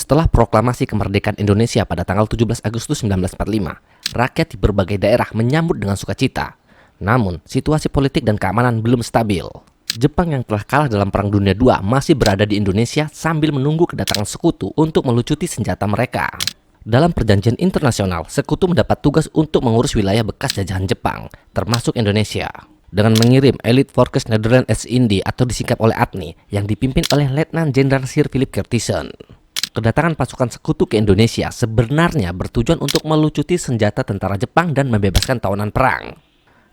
Setelah proklamasi kemerdekaan Indonesia pada tanggal 17 Agustus 1945, rakyat di berbagai daerah menyambut dengan sukacita. Namun, situasi politik dan keamanan belum stabil. Jepang yang telah kalah dalam Perang Dunia II masih berada di Indonesia sambil menunggu kedatangan sekutu untuk melucuti senjata mereka. Dalam perjanjian internasional, sekutu mendapat tugas untuk mengurus wilayah bekas jajahan Jepang, termasuk Indonesia, dengan mengirim Elite Forces Nederland East-Indie atau disingkat oleh ATNI yang dipimpin oleh Letnan Jenderal Sir Philip Curtison. Kedatangan pasukan sekutu ke Indonesia sebenarnya bertujuan untuk melucuti senjata tentara Jepang dan membebaskan tawanan perang.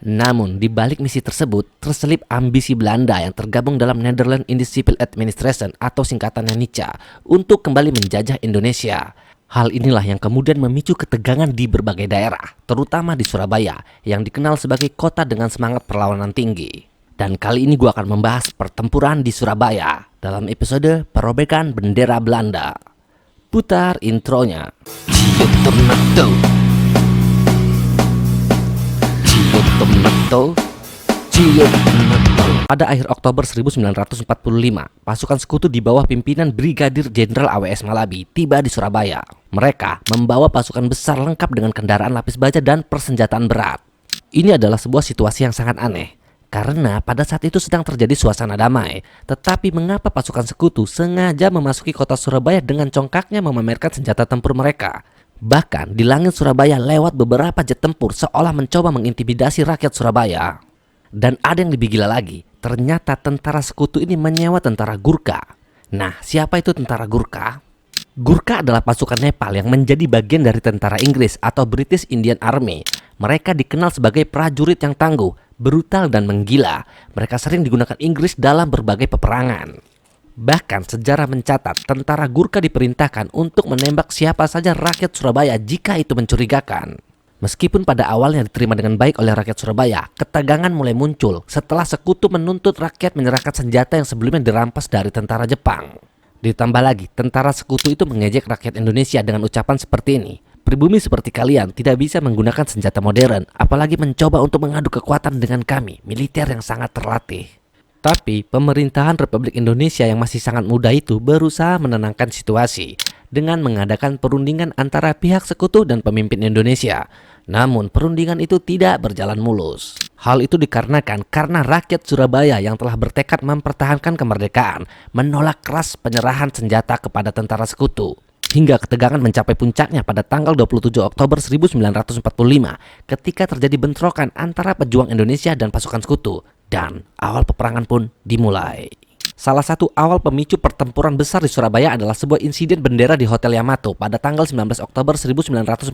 Namun, di balik misi tersebut terselip ambisi Belanda yang tergabung dalam Netherlands Indies Civil Administration atau singkatannya NICA untuk kembali menjajah Indonesia. Hal inilah yang kemudian memicu ketegangan di berbagai daerah, terutama di Surabaya yang dikenal sebagai kota dengan semangat perlawanan tinggi. Dan kali ini gue akan membahas pertempuran di Surabaya dalam episode Perobekan Bendera Belanda. Putar intronya. Pada akhir Oktober 1945, pasukan sekutu di bawah pimpinan Brigadir Jenderal AWS Malabi tiba di Surabaya. Mereka membawa pasukan besar lengkap dengan kendaraan lapis baja dan persenjataan berat. Ini adalah sebuah situasi yang sangat aneh, karena pada saat itu sedang terjadi suasana damai. Tetapi mengapa pasukan sekutu sengaja memasuki kota Surabaya dengan congkaknya memamerkan senjata tempur mereka? Bahkan di langit Surabaya lewat beberapa jet tempur seolah mencoba mengintimidasi rakyat Surabaya. Dan ada yang lebih gila lagi, ternyata tentara sekutu ini menyewa tentara Gurkha. Nah, siapa itu tentara Gurkha? Gurkha adalah pasukan Nepal yang menjadi bagian dari tentara Inggris atau British Indian Army. Mereka dikenal sebagai prajurit yang tangguh, brutal dan menggila. Mereka sering digunakan Inggris dalam berbagai peperangan. Bahkan sejarah mencatat tentara Gurkha diperintahkan untuk menembak siapa saja rakyat Surabaya jika itu mencurigakan. Meskipun pada awalnya diterima dengan baik oleh rakyat Surabaya, ketegangan mulai muncul setelah sekutu menuntut rakyat menyerahkan senjata yang sebelumnya dirampas dari tentara Jepang. Ditambah lagi, tentara sekutu itu mengejek rakyat Indonesia dengan ucapan seperti ini. Pribumi seperti kalian tidak bisa menggunakan senjata modern, apalagi mencoba untuk mengadu kekuatan dengan kami, militer yang sangat terlatih. Tapi pemerintahan Republik Indonesia yang masih sangat muda itu berusaha menenangkan situasi dengan mengadakan perundingan antara pihak sekutu dan pemimpin Indonesia. Namun perundingan itu tidak berjalan mulus. Hal itu dikarenakan karena rakyat Surabaya yang telah bertekad mempertahankan kemerdekaan menolak keras penyerahan senjata kepada tentara sekutu. Hingga ketegangan mencapai puncaknya pada tanggal 27 Oktober 1945 ketika terjadi bentrokan antara pejuang Indonesia dan pasukan sekutu. Dan awal peperangan pun dimulai. Salah satu awal pemicu pertempuran besar di Surabaya adalah sebuah insiden bendera di Hotel Yamato pada tanggal 19 Oktober 1945.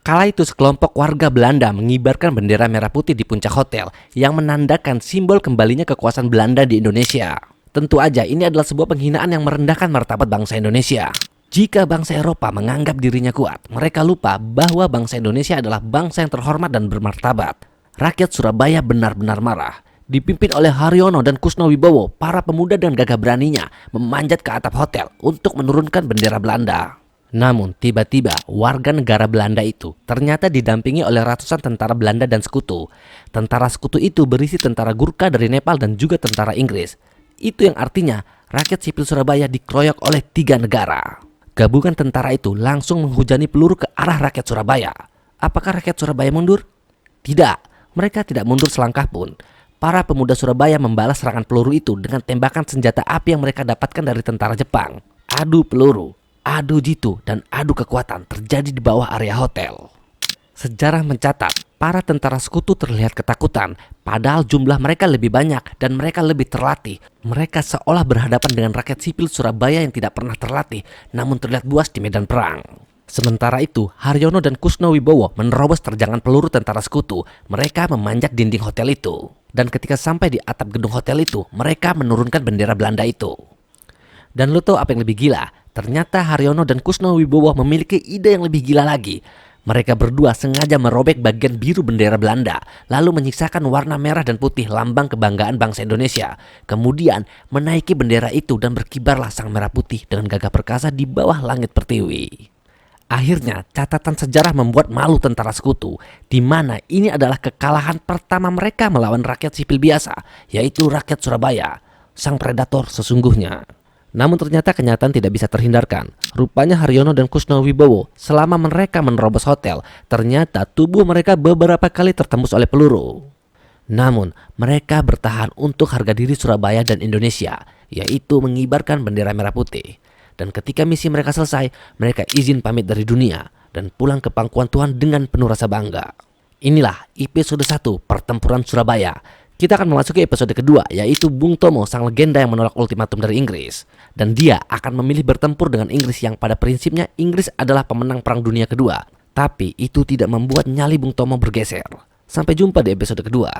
Kala itu sekelompok warga Belanda mengibarkan bendera merah putih di puncak hotel yang menandakan simbol kembalinya kekuasaan Belanda di Indonesia. Tentu aja ini adalah sebuah penghinaan yang merendahkan martabat bangsa Indonesia. Jika bangsa Eropa menganggap dirinya kuat, mereka lupa bahwa bangsa Indonesia adalah bangsa yang terhormat dan bermartabat. Rakyat Surabaya benar-benar marah. Dipimpin oleh Haryono dan Kusnowibowo, para pemuda dan gagah beraninya memanjat ke atap hotel untuk menurunkan bendera Belanda. Namun tiba-tiba warga negara Belanda itu ternyata didampingi oleh ratusan tentara Belanda dan sekutu. Tentara sekutu itu berisi tentara Gurkha dari Nepal dan juga tentara Inggris. Itu yang artinya rakyat sipil Surabaya dikeroyok oleh 3 negara. Gabungan tentara itu langsung menghujani peluru ke arah rakyat Surabaya. Apakah rakyat Surabaya mundur? Tidak, mereka tidak mundur selangkah pun. Para pemuda Surabaya membalas serangan peluru itu dengan tembakan senjata api yang mereka dapatkan dari tentara Jepang. Adu peluru, adu jitu, dan adu kekuatan terjadi di bawah area hotel. Sejarah mencatat, para tentara sekutu terlihat ketakutan, padahal jumlah mereka lebih banyak dan mereka lebih terlatih. Mereka seolah berhadapan dengan rakyat sipil Surabaya yang tidak pernah terlatih, namun terlihat buas di medan perang. Sementara itu, Haryono dan Kusnowibowo menerobos terjangan peluru tentara sekutu. Mereka memanjat dinding hotel itu. Dan ketika sampai di atap gedung hotel itu, mereka menurunkan bendera Belanda itu. Dan lo tahu apa yang lebih gila? Ternyata Haryono dan Kusnowibowo memiliki ide yang lebih gila lagi. Mereka berdua sengaja merobek bagian biru bendera Belanda, lalu menyisakan warna merah dan putih lambang kebanggaan bangsa Indonesia. Kemudian menaiki bendera itu dan berkibarlah sang merah putih dengan gagah perkasa di bawah langit pertiwi. Akhirnya catatan sejarah membuat malu tentara sekutu, di mana ini adalah kekalahan pertama mereka melawan rakyat sipil biasa, yaitu rakyat Surabaya, sang predator sesungguhnya. Namun ternyata kenyataan tidak bisa terhindarkan. Rupanya Haryono dan Kusno Wibowo selama mereka menerobos hotel, ternyata tubuh mereka beberapa kali tertembus oleh peluru. Namun mereka bertahan untuk harga diri Surabaya dan Indonesia, yaitu mengibarkan bendera merah putih. Dan ketika misi mereka selesai, mereka izin pamit dari dunia dan pulang ke pangkuan Tuhan dengan penuh rasa bangga. Inilah episode 1 Pertempuran Surabaya. Kita akan memasuki episode kedua, yaitu Bung Tomo, sang legenda yang menolak ultimatum dari Inggris. Dan dia akan memilih bertempur dengan Inggris yang pada prinsipnya Inggris adalah pemenang Perang Dunia Kedua. Tapi itu tidak membuat nyali Bung Tomo bergeser. Sampai jumpa di episode kedua.